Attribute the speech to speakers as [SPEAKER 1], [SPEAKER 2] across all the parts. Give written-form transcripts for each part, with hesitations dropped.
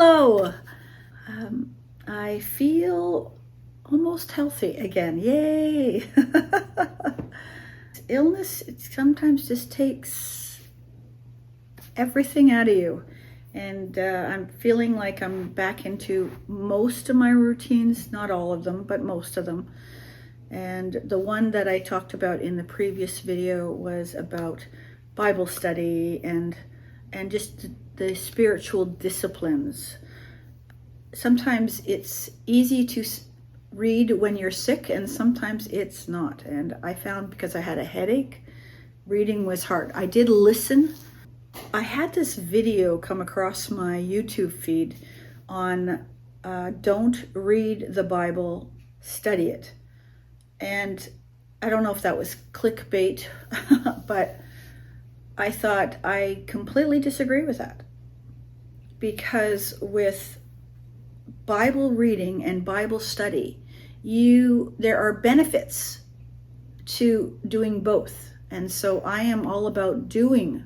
[SPEAKER 1] Hello. I feel almost healthy again. Yay. Illness, it sometimes just takes everything out of you. And I'm feeling like I'm back into most of my routines, not all of them, but most of them. And the one that I talked about in the previous video was about Bible study and just the spiritual disciplines. Sometimes it's easy to read when you're sick, and sometimes it's not. And I found, because I had a headache, reading was hard. I did listen. I had this video come across my YouTube feed on don't read the Bible, study it. And I don't know if that was clickbait, but I thought I completely disagree with that. Because with Bible reading and Bible study, there are benefits to doing both. And so I am all about doing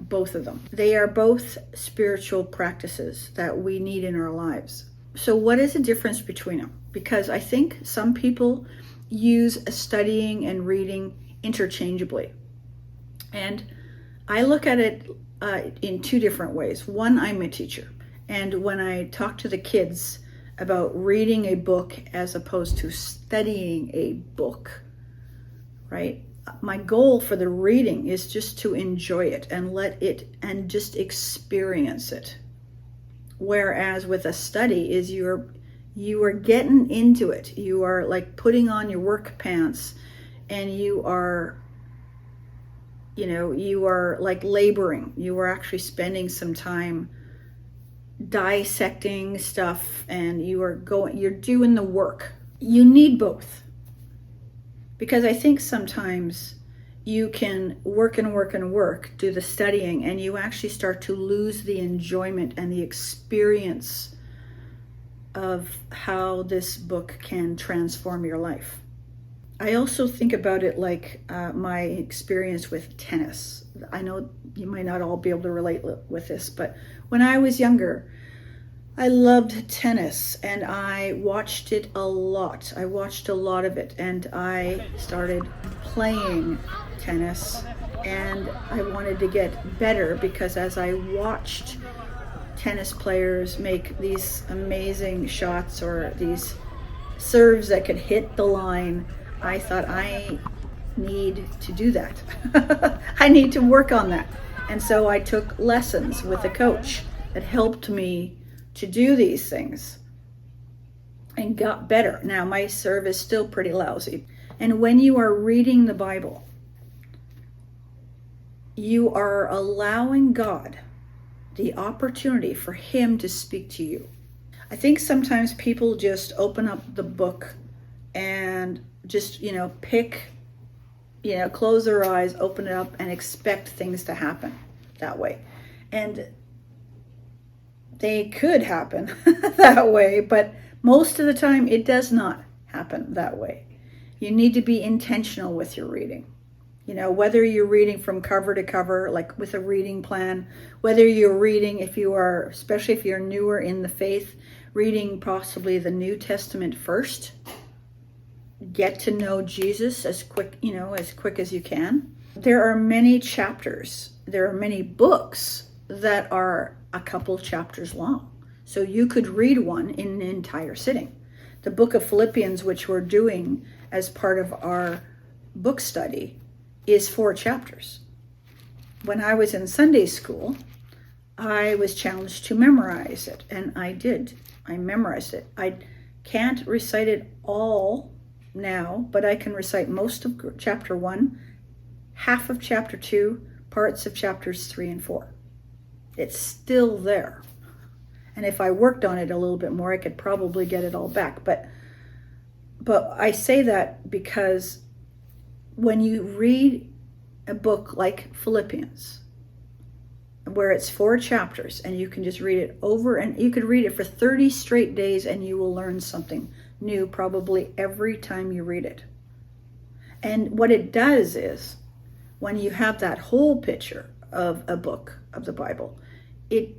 [SPEAKER 1] both of them. They are both spiritual practices that we need in our lives. So what is the difference between them? Because I think some people use studying and reading interchangeably. And I look at it in two different ways. One, I'm a teacher. And when I talk to the kids about reading a book as opposed to studying a book, right? My goal for the reading is just to enjoy it and just experience it. Whereas with a study is you are getting into it. You are like putting on your work pants, and you are like laboring. You are actually spending some time dissecting stuff, and you're doing the work. You need both. Because I think sometimes you can work, do the studying, and you actually start to lose the enjoyment and the experience of how this book can transform your life. I also think about it like my experience with tennis. I know you might not all be able to relate with this, but when I was younger, I loved tennis and I watched it a lot. I watched a lot of it, and I started playing tennis, and I wanted to get better because as I watched tennis players make these amazing shots or these serves that could hit the line, I thought, I need to do that. I need to work on that. And so I took lessons with a coach that helped me to do these things and got better. Now my serve is still pretty lousy. And when you are reading the Bible, you are allowing God the opportunity for Him to speak to you. I think sometimes people just open up the book and just, close their eyes, open it up, and expect things to happen that way. And they could happen that way, but most of the time it does not happen that way. You need to be intentional with your reading. Whether you're reading from cover to cover, like with a reading plan, whether you're reading, especially if you're newer in the faith, reading possibly the New Testament first. Get to know Jesus as quick as you can. There are many chapters. There are many books that are a couple chapters long. So you could read one in an entire sitting. The book of Philippians, which we're doing as part of our book study, is 4 chapters. When I was in Sunday school, I was challenged to memorize it, and I did. I memorized it. I can't recite it all now, but I can recite most of chapter 1, half of chapter 2, parts of chapters 3 and 4. It's still there. And if I worked on it a little bit more, I could probably get it all back. But I say that because when you read a book like Philippians, where it's 4 chapters, and you can just read it over, and you could read it for 30 straight days, and you will learn something new probably every time you read it. And what it does is, when you have that whole picture of a book of the Bible, it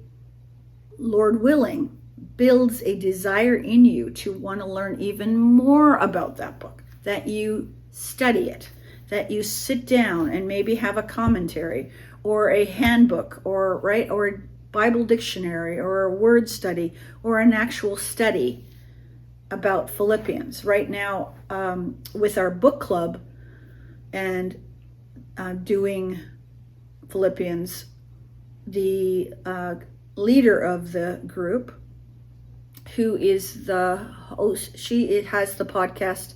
[SPEAKER 1] Lord willing, builds a desire in you to want to learn even more about that book, that you study it, that you sit down and maybe have a commentary or a handbook or a Bible dictionary or a word study or an actual study about Philippians. Right now, with our book club and doing Philippians, the leader of the group, who is the host, she has the podcast,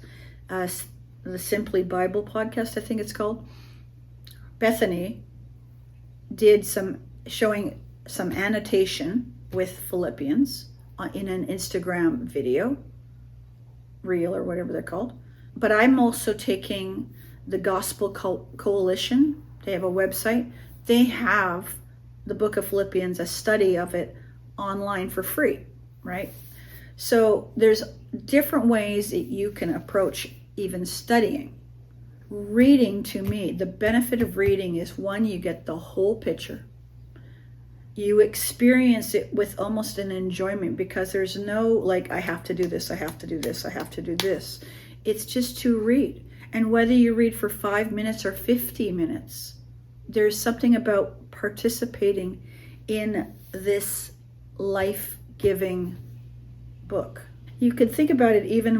[SPEAKER 1] the Simply Bible podcast, I think it's called. Bethany did showing some annotation with Philippians in an Instagram video, reel or whatever they're called. But I'm also taking the Gospel Coalition. They have a website. They have the book of Philippians, a study of it online for free, right? So there's different ways that you can approach even studying. Reading, to me, the benefit of reading is, one, you get the whole picture. You experience it with almost an enjoyment, because there's no like, I have to do this, I have to do this, I have to do this. It's just to read. And whether you read for 5 minutes or 50 minutes, there's something about participating in this life-giving book. You could think about it even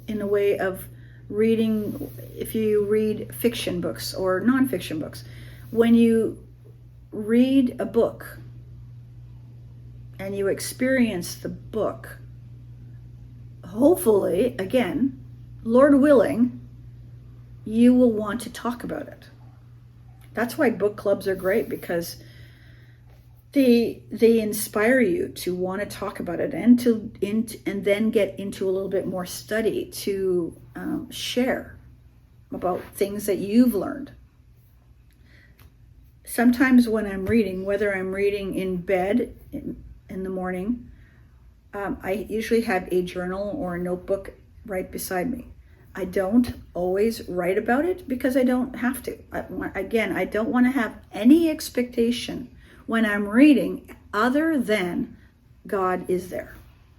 [SPEAKER 1] in the way of reading, if you read fiction books or non-fiction books. When you read a book and you experience the book, hopefully, again, Lord willing, you will want to talk about it. That's why book clubs are great, because they inspire you to want to talk about it and then get into a little bit more study to share about things that you've learned. Sometimes when I'm reading, whether I'm reading in bed in the morning, I usually have a journal or a notebook right beside me. I don't always write about it because I don't have to. Again, I don't want to have any expectation when I'm reading other than God is there.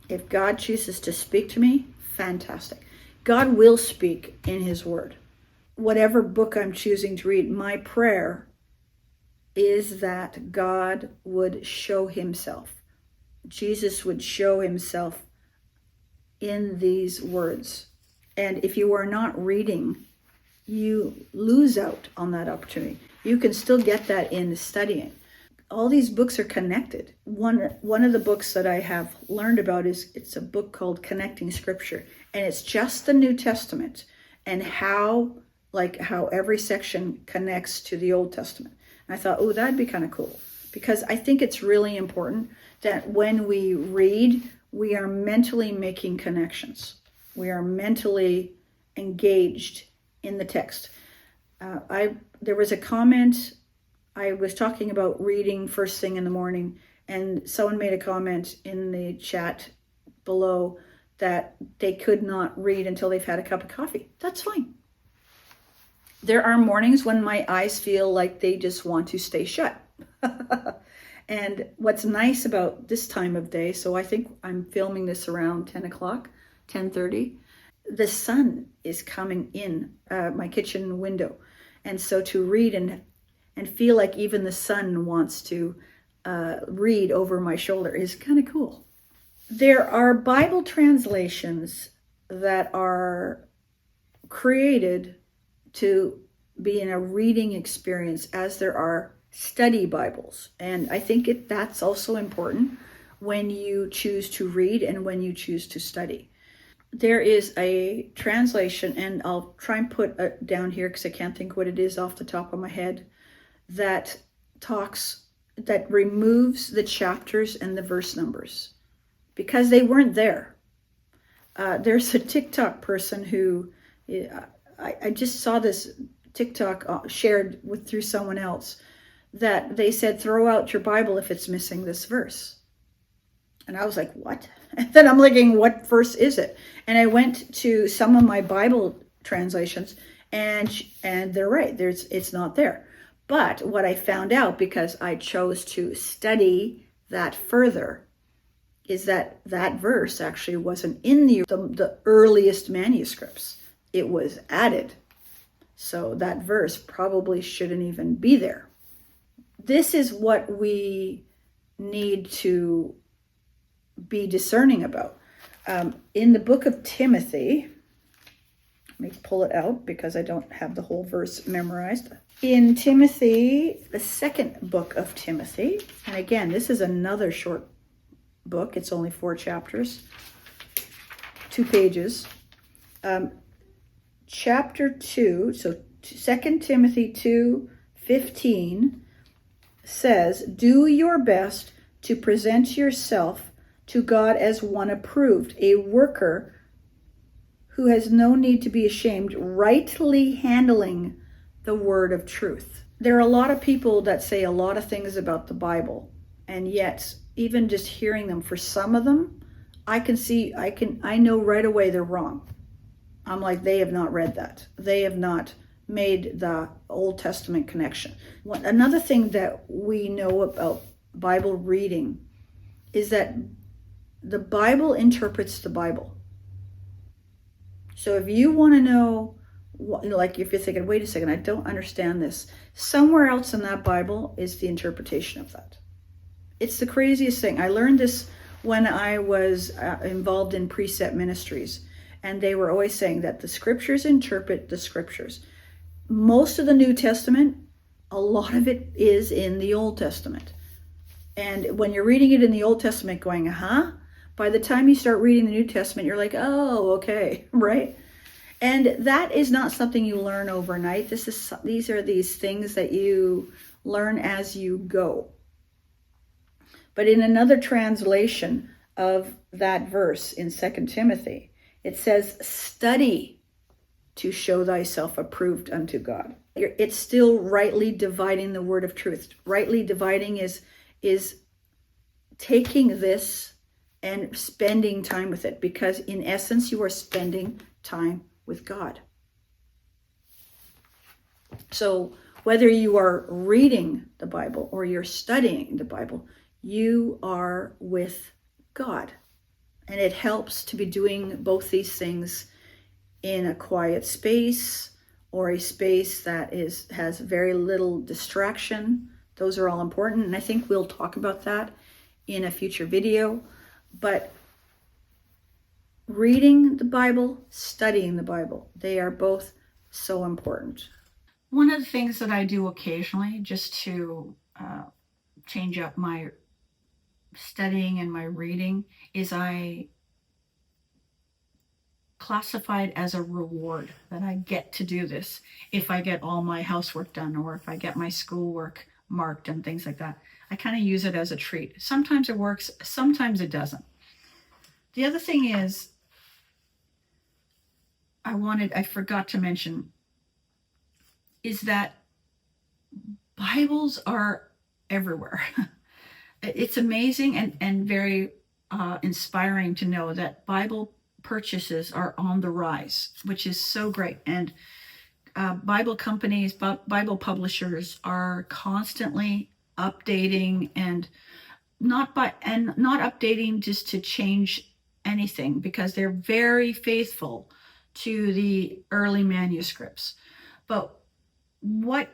[SPEAKER 1] If God chooses to speak to me, fantastic. God will speak in his word. Whatever book I'm choosing to read, my prayer is that God would show himself. Jesus would show himself in these words. And if you are not reading, you lose out on that opportunity. You can still get that in studying. All these books are connected. One of the books that I have learned about it's a book called Connecting Scripture, and it's just the New Testament and how every section connects to the Old Testament. And I thought, oh, that'd be kind of cool, because I think it's really important that when we read, we are mentally making connections. We are mentally engaged in the text. There was a comment. I was talking about reading first thing in the morning, and someone made a comment in the chat below that they could not read until they've had a cup of coffee. That's fine. There are mornings when my eyes feel like they just want to stay shut. And what's nice about this time of day, so I think I'm filming this around 10 o'clock, 10:30, the sun is coming in my kitchen window. And so to read and feel like even the sun wants to read over my shoulder is kind of cool. There are Bible translations that are created to be in a reading experience, as there are study Bibles. And I think that's also important when you choose to read and when you choose to study. There is a translation, and I'll try and put it down here because I can't think what it is off the top of my head, that removes the chapters and the verse numbers because they weren't there. There's a TikTok person who, I just saw this TikTok shared through someone else, that they said, throw out your Bible if it's missing this verse. And I was like, what? And then I'm looking, what verse is it? And I went to some of my Bible translations, and they're right. It's not there. But what I found out, because I chose to study that further is that that verse actually wasn't in the earliest manuscripts. It was added. So that verse probably shouldn't even be there. This is what we need to be discerning about. In the book of Timothy, let me pull it out because I don't have the whole verse memorized. In Timothy, the second book of Timothy, and again, this is another short book. It's only 4 chapters, 2 pages. Chapter 2, so 2 Timothy 2:15 says, "Do your best to present yourself to God as one approved, a worker who has no need to be ashamed, rightly handling the word of truth." There are a lot of people that say a lot of things about the Bible, and yet even just hearing them, for some of them, I know right away they're wrong. I'm like, they have not read that. They have not made the Old Testament connection. Another thing that we know about Bible reading is that the Bible interprets the Bible. So if you want to know, like if you're thinking, wait a second, I don't understand this, somewhere else in that Bible is the interpretation of that. It's the craziest thing. I learned this when I was involved in precept ministries, and they were always saying that the scriptures interpret the scriptures. Most of the New Testament, a lot of it is in the Old Testament. And when you're reading it in the Old Testament going, by the time you start reading the New Testament, you're like, oh, okay, right? And that is not something you learn overnight. These are these things that you learn as you go. But in another translation of that verse in 2 Timothy, it says, "Study to show thyself approved unto God." It's still rightly dividing the word of truth. Rightly dividing is taking this and spending time with it, because in essence, you are spending time with God. So whether you are reading the Bible or you're studying the Bible, you are with God. And it helps to be doing both these things in a quiet space or a space that has very little distraction. Those are all important. And I think we'll talk about that in a future video. But reading the Bible, studying the Bible, they are both so important. One of the things that I do occasionally, just to change up my studying and my reading, is I classify it as a reward that I get to do this if I get all my housework done or if I get my schoolwork marked and things like that. I kind of use it as a treat. Sometimes it works, sometimes it doesn't. The other thing is, I forgot to mention, is that Bibles are everywhere. It's amazing and very inspiring to know that Bible purchases are on the rise, which is so great. And Bible companies, Bible publishers are constantly updating, and not updating just to change anything, because they're very faithful to the early manuscripts. But what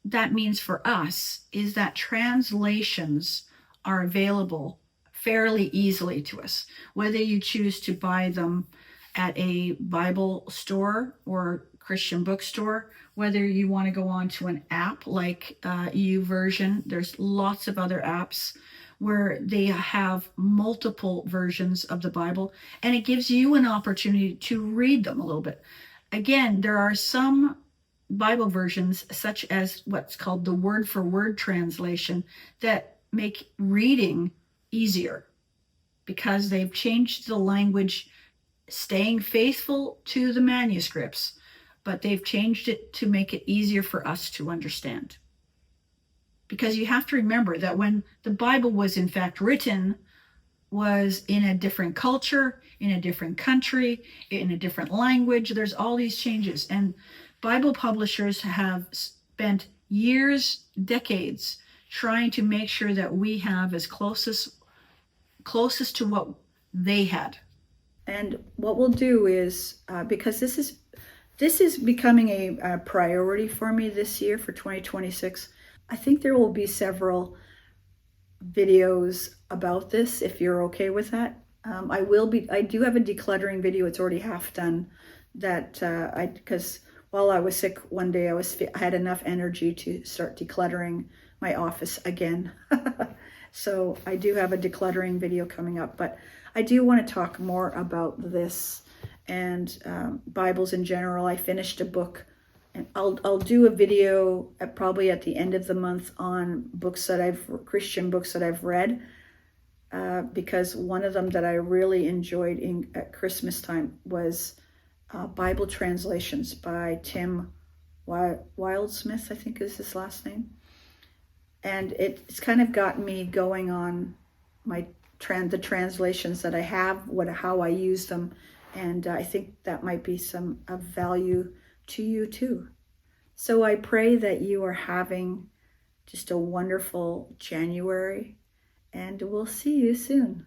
[SPEAKER 1] that means for us is that translations are available fairly easily to us, whether you choose to buy them at a Bible store or Christian bookstore, whether you want to go on to an app like YouVersion. There's lots of other apps where they have multiple versions of the Bible, and it gives you an opportunity to read them a little bit. Again, there are some Bible versions, such as what's called the word for word translation, that make reading easier because they've changed the language, staying faithful to the manuscripts, but they've changed it to make it easier for us to understand. Because you have to remember that when the Bible was in fact written, was in a different culture, in a different country, in a different language. There's all these changes. And Bible publishers have spent years, decades, trying to make sure that we have as closest to what they had. And what we'll do is, because this is becoming a priority for me this year for 2026, I think there will be several videos about this if you're okay with that. I do have a decluttering video. It's already half done. Because while I was sick one day, I had enough energy to start decluttering my office again. So I do have a decluttering video coming up, but I do want to talk more about this and Bibles in general. I finished a book, and I'll do a video probably at the end of the month on Christian books that I've read, because one of them that I really enjoyed at Christmas time was Bible translations by Tim Wildsmith, I think is his last name. And it's kind of got me going on the translations that I have, how I use them, and I think that might be of value to you too. So I pray that you are having just a wonderful January, and we'll see you soon.